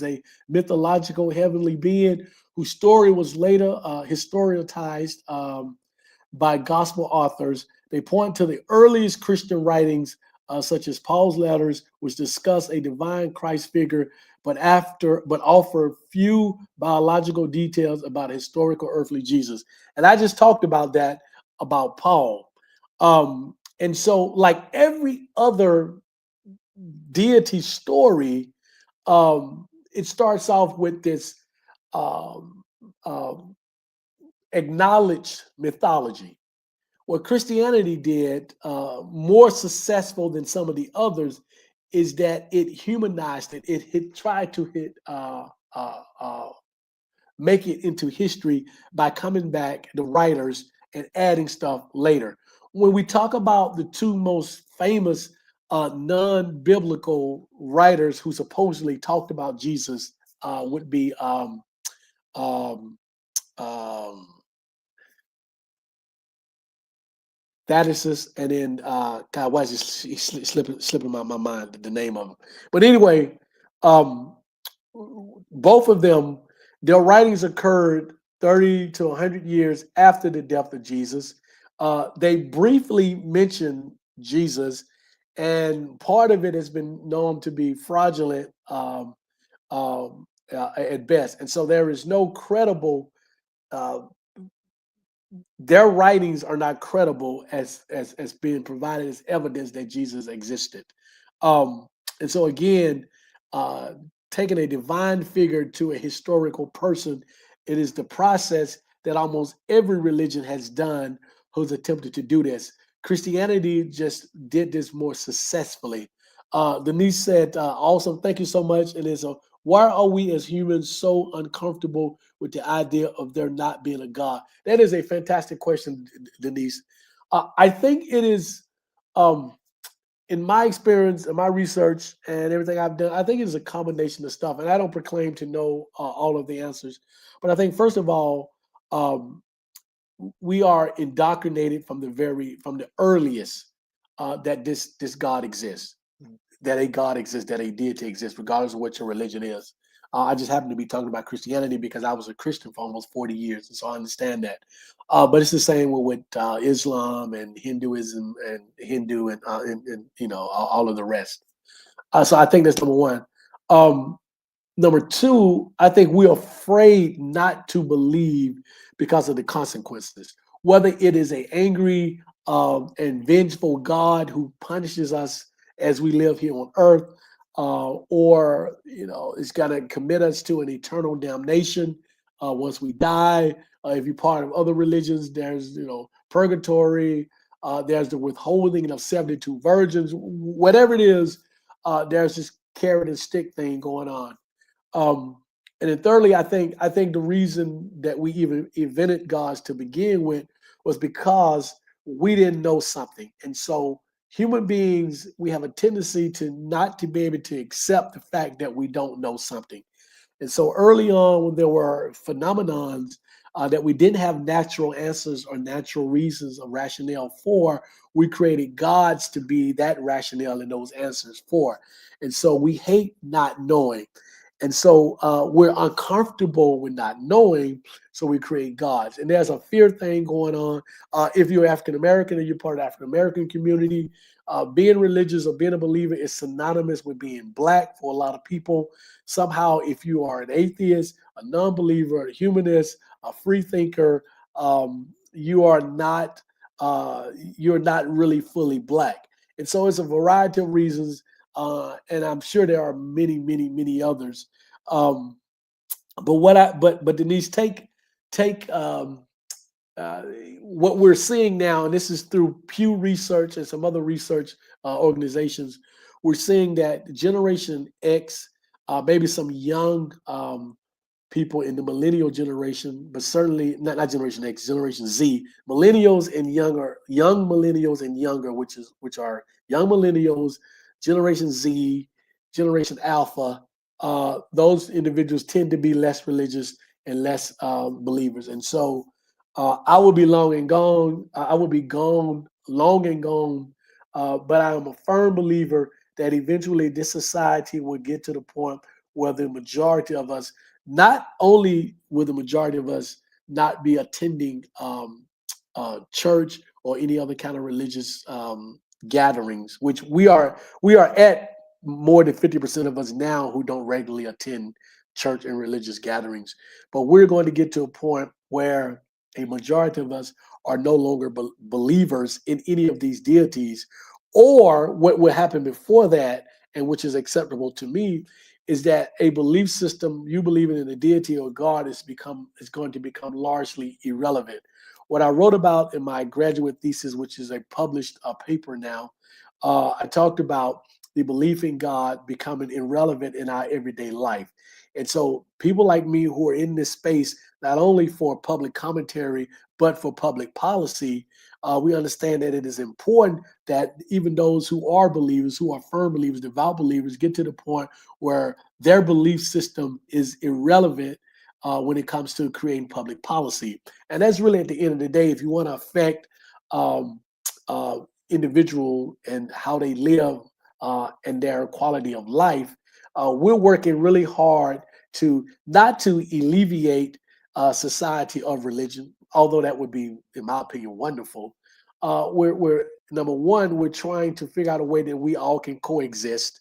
a mythological heavenly being whose story was later historicized by gospel authors. They point to the earliest Christian writings, such as Paul's letters, which discuss a divine Christ figure, but offer few biological details about historical earthly Jesus. And I just talked about that about Paul. And so, like every other deity story, it starts off with this um, um, acknowledged mythology. What Christianity did, more successful than some of the others, is that it humanized it. It tried to make it into history by coming back, the writers, and adding stuff later. When we talk about the two most famous non-biblical writers who supposedly talked about Jesus, would be um, um, Thaddeus, and then God, why is it slipping my mind the name of them? But anyway, um, both of them, their writings occurred 30 to 100 years after the death of Jesus. They briefly mention Jesus, and part of it has been known to be fraudulent at best. And so there is no credible uh, their writings are not credible as being provided as evidence that Jesus existed. Um, and so again, uh, taking a divine figure to a historical person, it is the process that almost every religion has done who's attempted to do this. Christianity just did this more successfully. Denise said, awesome, thank you so much. And it's why are we as humans so uncomfortable with the idea of there not being a God? That is a fantastic question, Denise. I think it is, in my experience and my research and everything I've done, I think it is a combination of stuff. And I don't proclaim to know all of the answers. But I think, first of all, um, we are indoctrinated from the earliest that this God exists, that a God exists, that a deity exists, regardless of what your religion is. I just happen to be talking about Christianity because I was a Christian for almost 40 years, and so I understand that. But it's the same with Islam and Hinduism and Hindu and all of the rest. So I think that's number one. Um, Number two, I think we're afraid not to believe because of the consequences. Whether it is an angry and vengeful God who punishes us as we live here on earth, or is going to commit us to an eternal damnation once we die. If you're part of other religions, there's purgatory. There's the withholding of 72 virgins. Whatever it is, there's this carrot and stick thing going on. And then thirdly, I think the reason that we even invented gods to begin with was because we didn't know something. And so human beings, we have a tendency to not to be able to accept the fact that we don't know something. And so early on, when there were phenomenons that we didn't have natural answers or natural reasons or rationale for, we created gods to be that rationale and those answers for. And so we hate not knowing. And so we're uncomfortable with not knowing, so we create gods. And there's a fear thing going on. If you're African American and you're part of the African American community, being religious or being a believer is synonymous with being black for a lot of people. Somehow, if you are an atheist, a non-believer, a humanist, a free thinker, you are not you're not really fully black. And so it's a variety of reasons, and I'm sure there are many, many, many others. Um, but Denise, take uh, what we're seeing now, and this is through Pew Research and some other research organizations. We're seeing that Generation X, maybe some young people in the millennial generation, but certainly not Generation X, Generation Z, millennials and younger, young millennials and younger, which are young millennials, Generation Z, Generation Alpha. Those individuals tend to be less religious and less believers, and so I will be long and gone. I will be gone, long and gone. But I am a firm believer that eventually this society will get to the point where the majority of us, not only will the majority of us not be attending church or any other kind of religious gatherings, which we are at more than 50% of us now who don't regularly attend church and religious gatherings. But we're going to get to a point where a majority of us are no longer believers in any of these deities. Or what will happen before that, and which is acceptable to me, is that a belief system, you believing in a deity or God, is going to become largely irrelevant. What I wrote about in my graduate thesis, which is a published paper now, I talked about the belief in God becoming irrelevant in our everyday life. And so people like me who are in this space, not only for public commentary, but for public policy, we understand that it is important that even those who are believers, who are firm believers, devout believers, get to the point where their belief system is irrelevant when it comes to creating public policy. And that's really at the end of the day, if you want to affect um, uh, individual and how they live and their quality of life, we're working really hard to not to alleviate society of religion, although that would be, in my opinion, wonderful. We're number one, we're trying to figure out a way that we all can coexist.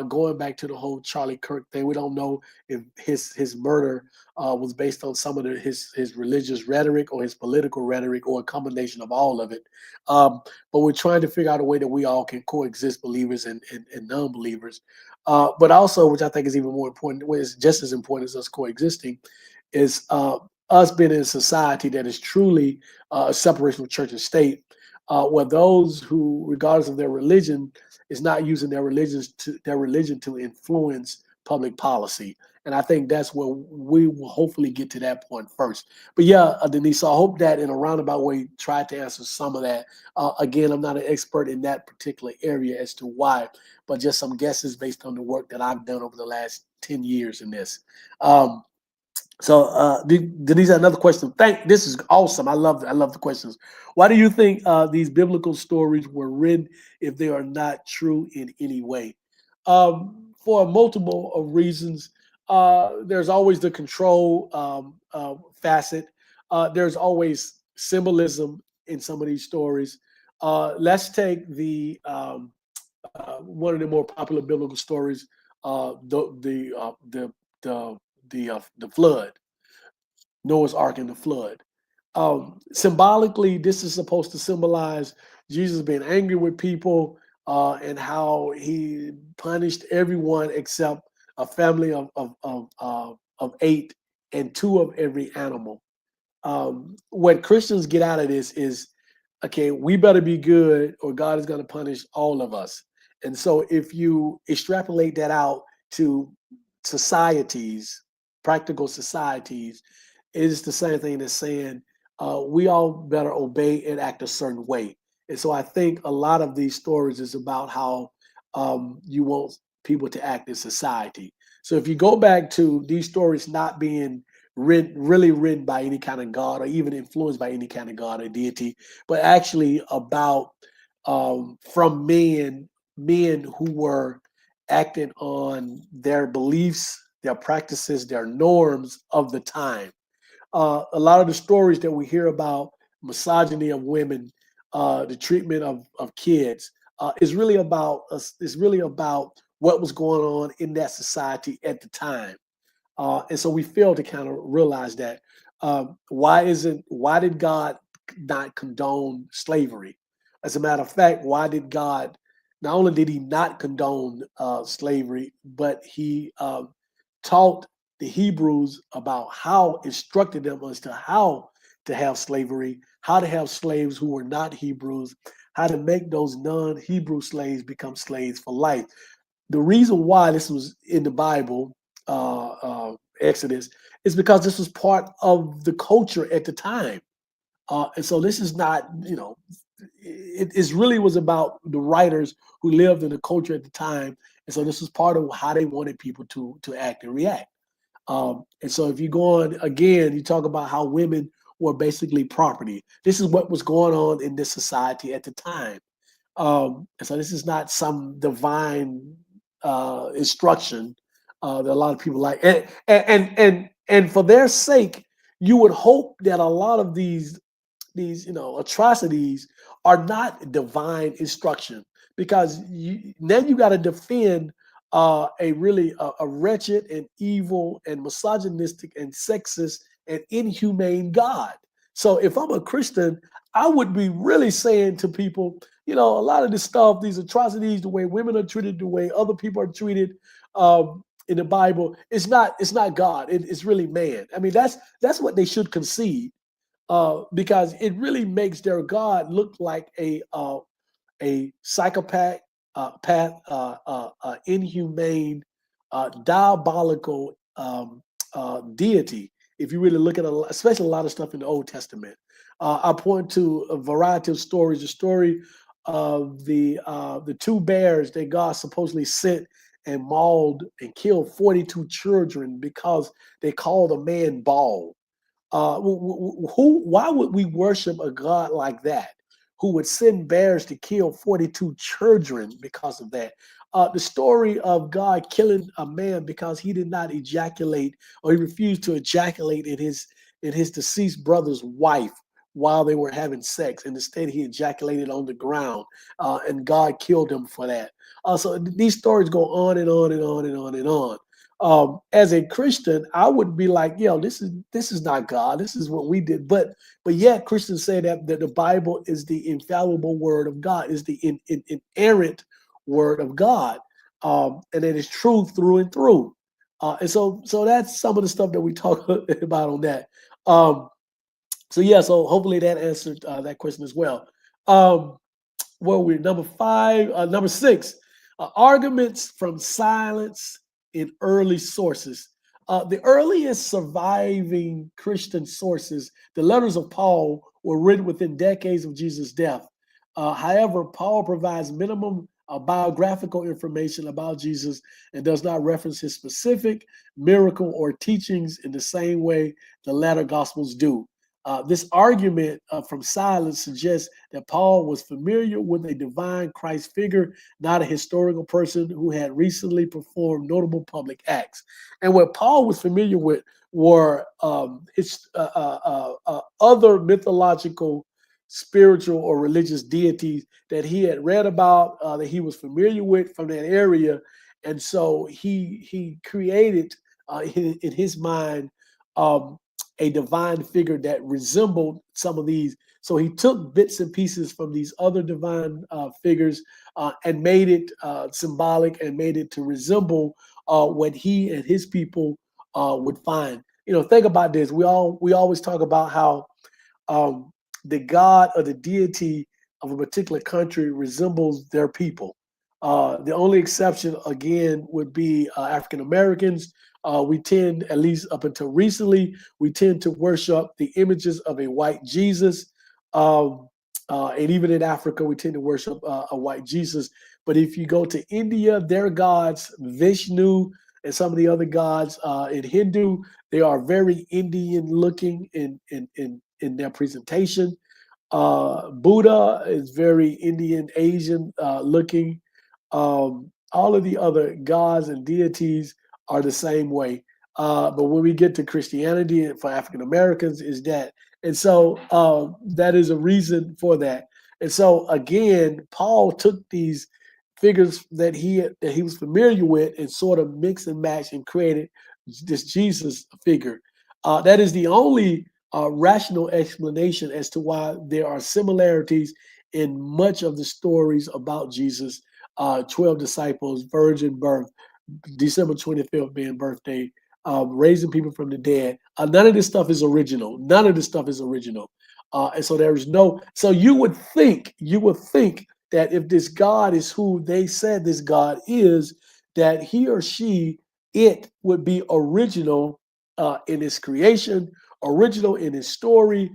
Going back to the whole Charlie Kirk thing, we don't know if his murder was based on some of his religious rhetoric or his political rhetoric or a combination of all of it. But we're trying to figure out a way that we all can coexist, believers and non-believers. But also, which I think is even more important, is just as important as us coexisting, is us being in a society that is truly a separation of church and state, where those who, regardless of their religion, is not using their religion to influence public policy. And I think that's where we will hopefully get to that point first. But yeah, Denise, so I hope that in a roundabout way tried to answer some of that. Again, I'm not an expert in that particular area as to why, but just some guesses based on the work that I've done over the last 10 years in this. So, Denise, another question. This is awesome. I love the questions. Why do you think these biblical stories were written if they are not true in any way? For multiple of reasons. There's always the control facet. There's always symbolism in some of these stories. Let's take the one of the more popular biblical stories, the the flood, Noah's Ark and the flood. Symbolically, this is supposed to symbolize Jesus being angry with people and how he punished everyone except a family of eight and two of every animal. What Christians get out of this is, okay, we better be good or God is going to punish all of us. And so if you extrapolate that out to societies, practical societies, it is the same thing as saying we all better obey and act a certain way. And so I think a lot of these stories is about how you want people to act in society. So if you go back to these stories not being really written by any kind of God or even influenced by any kind of God or deity, but actually about from men who were acting on their beliefs their practices, their norms of the time. A lot of the stories that we hear about misogyny of women, the treatment of kids, is really about what was going on in that society at the time. And so we fail to kind of realize that. Why did God not condone slavery? As a matter of fact, why did God not only did he not condone slavery, but he taught the Hebrews about how, instructed them as to how to have slavery, how to have slaves who were not Hebrews, how to make those non-Hebrew slaves become slaves for life. The reason why this was in the Bible, Exodus, is because this was part of the culture at the time. And so this is not, it really was about the writers who lived in the culture at the time. And so this was part of how they wanted people to act and react. And so if you go on again, you talk about how women were basically property. This is what was going on in this society at the time. And so this is not some divine instruction that a lot of people like. And for their sake, you would hope that a lot of these atrocities are not divine instruction, because then you got to defend a wretched and evil and misogynistic and sexist and inhumane God. So if I'm a Christian, I would be really saying to people, a lot of this stuff, these atrocities, the way women are treated, the way other people are treated in the Bible, it's not God. It's really man. I mean, that's what they should concede, because it really makes their God look like a psychopath, inhumane, diabolical deity. If you really look at especially a lot of stuff in the Old Testament, I point to a variety of stories. The story of the two bears that God supposedly sent and mauled and killed 42 children because they called a man bald. Why would we worship a God like that, who would send bears to kill 42 children because of that? The story of God killing a man because he did not ejaculate, or he refused to ejaculate in his deceased brother's wife while they were having sex, and instead he ejaculated on the ground, and God killed him for that. So these stories go on and on and on and on and on. As a Christian, I would be like, this is not God. This is what we did. But yet Christians say that the Bible is the infallible word of God, is the inerrant word of God, and it is true through and through. And so that's some of the stuff that we talk about on that. So hopefully that answered that question as well. Where we're number six, arguments from silence in early sources. The earliest surviving Christian sources, the letters of Paul, were written within decades of Jesus' death. However, Paul provides minimum biographical information about Jesus and does not reference his specific miracle or teachings in the same way the latter Gospels do. This argument from silence suggests that Paul was familiar with a divine Christ figure, not a historical person who had recently performed notable public acts. And what Paul was familiar with were his other mythological, spiritual, or religious deities that he had read about, that he was familiar with from that area. And so he created in his mind a divine figure that resembled some of these. So he took bits and pieces from these other divine figures and made it symbolic, and made it to resemble what he and his people would find. Think about this. We always talk about how the god or the deity of a particular country resembles their people. The only exception, again, would be African Americans. We tend, at least up until recently, we tend to worship the images of a white Jesus. And even in Africa, we tend to worship a white Jesus. But if you go to India, their gods, Vishnu, and some of the other gods in Hindu, they are very Indian looking in their presentation. Buddha is very Indian, Asian looking. All of the other gods and deities are the same way. But when we get to Christianity and for African Americans, is that. And so that is a reason for that. And so again, Paul took these figures that he was familiar with and sort of mixed and matched and created this Jesus figure. That is the only rational explanation as to why there are similarities in much of the stories about Jesus. 12 disciples, virgin birth, December 25th being birthday, raising people from the dead. None of this stuff is original. None of this stuff is original. And so there is no, so you would think that if this God is who they said this God is, that he or she, it would be original in its creation, original in his story.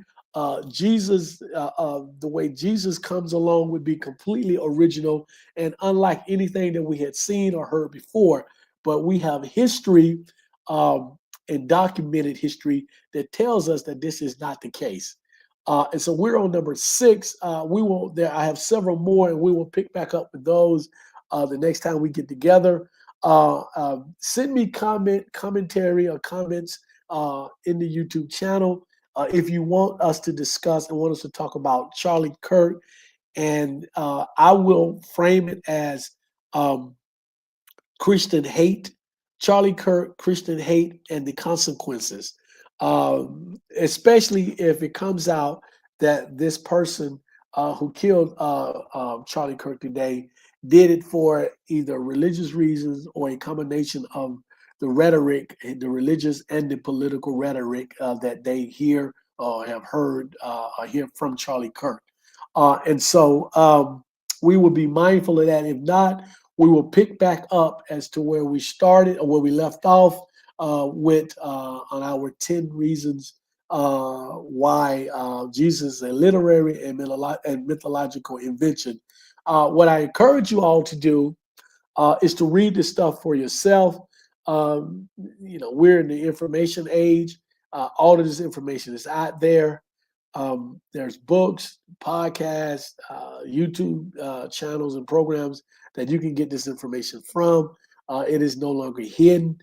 Jesus, the way Jesus comes along would be completely original and unlike anything that we had seen or heard before. But we have history and documented history that tells us that this is not the case. And so we're on number 6. We will there. I have several more, and we will pick back up with those the next time we get together. Send me commentary or comments in the YouTube channel if you want us to discuss and want us to talk about Charlie Kirk, and I will frame it as Christian hate, Charlie Kirk, Christian hate, and the consequences. Especially if it comes out that this person who killed Charlie Kirk today did it for either religious reasons or a combination of the rhetoric, the religious and the political rhetoric that they hear or have heard or hear from Charlie Kirk. And so we will be mindful of that. If not, we will pick back up as to where we started or where we left off with on our 10 reasons why Jesus is a literary and mythological invention. What I encourage you all to do is to read this stuff for yourself. We're in the information age. All of this information is out there. There's books, podcasts, YouTube channels, and programs that you can get this information from. It is no longer hidden.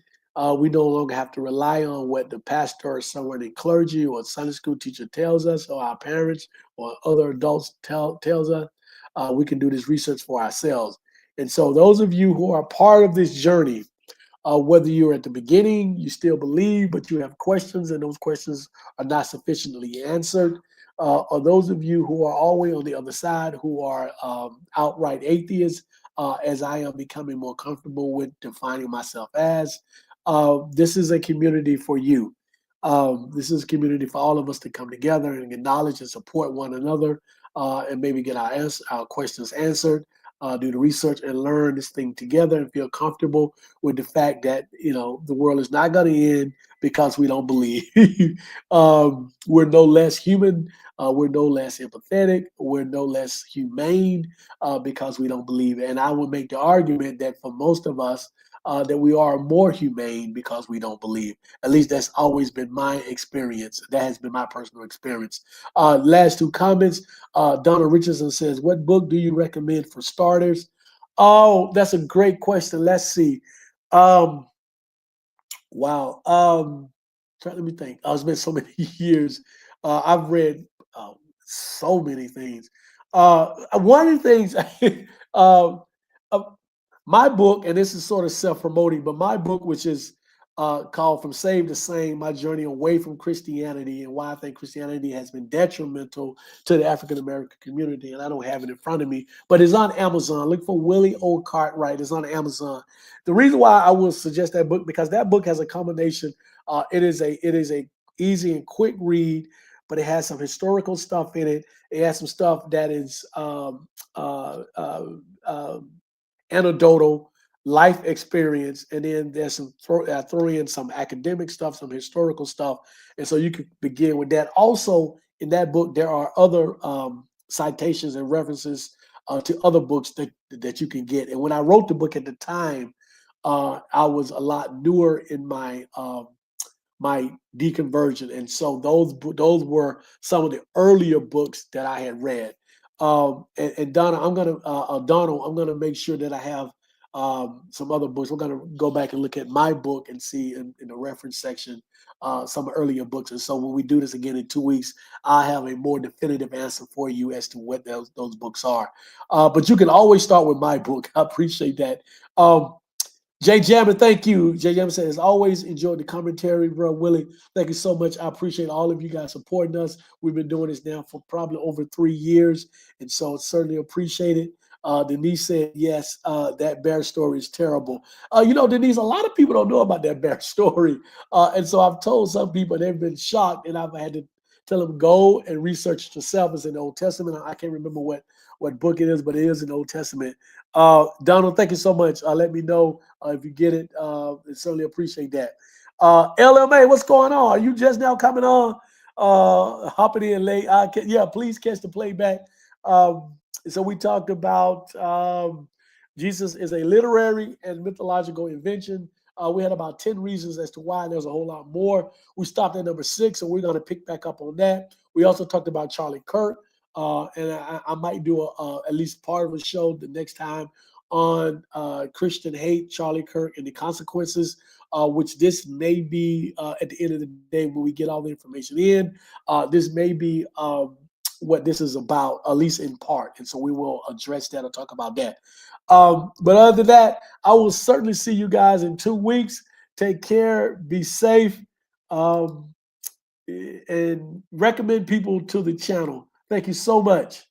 We no longer have to rely on what the pastor or someone in clergy or Sunday school teacher tells us, or our parents or other adults tells us. We can do this research for ourselves. And so those of you who are part of this journey, whether you're at the beginning, you still believe, but you have questions and those questions are not sufficiently answered, or those of you who are all the way on the other side who are outright atheists, as I am becoming more comfortable with defining myself as, this is a community for you. This is a community for all of us to come together and acknowledge and support one another and maybe get our questions answered. Do the research and learn this thing together and feel comfortable with the fact that the world is not going to end because we don't believe. We're no less human. We're no less empathetic. We're no less humane because we don't believe. And I would make the argument that for most of us, that we are more humane because we don't believe. At least that's always been my experience. That has been my personal experience. Last 2 comments. Donna Richardson says, what book do you recommend for starters? Oh, that's a great question. Let's see. Wow. Let me think. It's been so many years. I've read so many things. One of the things, uh, my book, and this is sort of self-promoting, but my book, which is called From Saved to Sane, My Journey Away from Christianity and Why I Think Christianity Has Been Detrimental to the African-American Community, and I don't have it in front of me, but it's on Amazon. Look for Willie O. Cartwright. It's on Amazon. The reason why I will suggest that book, because that book has a combination. It is a easy and quick read, but it has some historical stuff in it. It has some stuff that is anecdotal life experience, and then there's some throw in some academic stuff, some historical stuff, and so you could begin with that. Also, in that book, there are other citations and references to other books that you can get. And when I wrote the book at the time, I was a lot newer in my my deconversion, and so those were some of the earlier books that I had read. And Donna, I'm gonna Donald, I'm gonna make sure that I have some other books. We're going to go back and look at my book and see in the reference section some earlier books. And so when we do this again in 2 weeks, I'll have a more definitive answer for you as to what those books are. But you can always start with my book. I appreciate that. Jay Jammer, thank you. Jay Jammer said, as always, enjoyed the commentary, bro. Willie, thank you so much. I appreciate all of you guys supporting us. We've been doing this now for probably over 3 years, and so certainly appreciate it. Denise said, yes, that bear story is terrible. Denise, a lot of people don't know about that bear story. And so I've told some people, they've been shocked, and I've had to tell them, go and research it yourself. It's in the Old Testament. I can't remember what book it is, but it is in the Old Testament. Donald, thank you so much. Let me know if you get it. Certainly appreciate that. LMA, what's going on? Are you just now coming on? Hopping in late. Yeah, please catch the playback. So we talked about Jesus is a literary and mythological invention. We had about 10 reasons as to why. There's a whole lot more. We stopped at number 6, and we're going to pick back up on that. We also talked about Charlie Kirk. And I might do at least part of a show the next time on Christian hate, Charlie Kirk, and the consequences, which this may be at the end of the day when we get all the information in. This may be what this is about, at least in part. And so we will address that or talk about that. But other than that, I will certainly see you guys in 2 weeks. Take care. Be safe. And recommend people to the channel. Thank you so much.